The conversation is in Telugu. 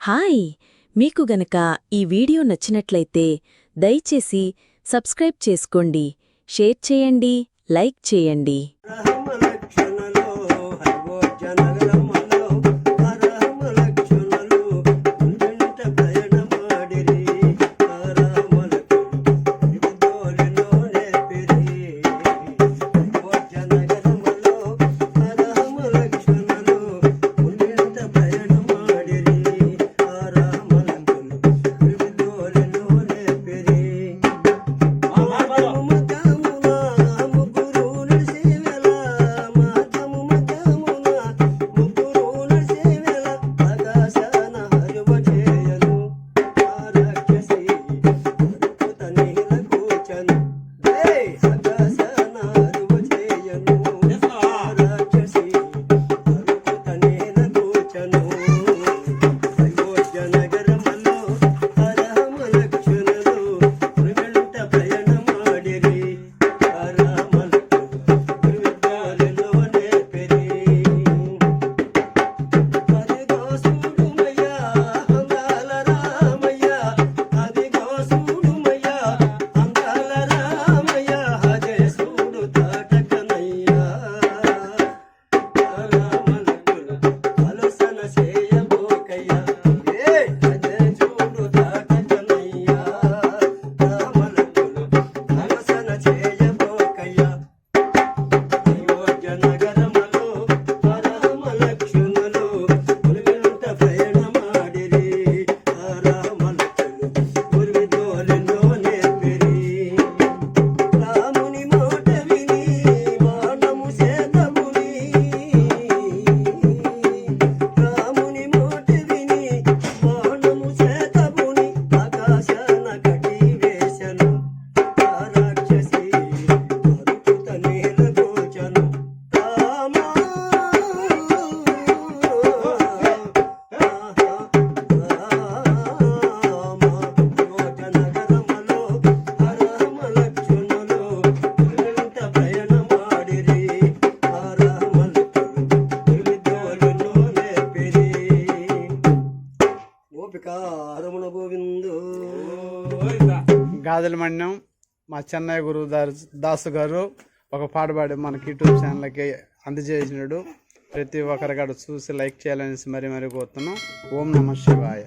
హాయ్! మీకు గనక ఈ వీడియో నచ్చినట్లయితే దయచేసి సబ్స్క్రైబ్ చేసుకోండి, షేర్ చేయండి, లైక్ చేయండి. గాజుల మన్యం మా చెన్నై గురువు దాసు గారు ఒక పాట పాడి మనకి యూట్యూబ్ ఛానల్కి అందజేసినాడు. ప్రతి ఒక్కరికాడ చూసి లైక్ చేయాలనేసి మరీ కోరుతున్నాం. ఓం నమః శివాయ.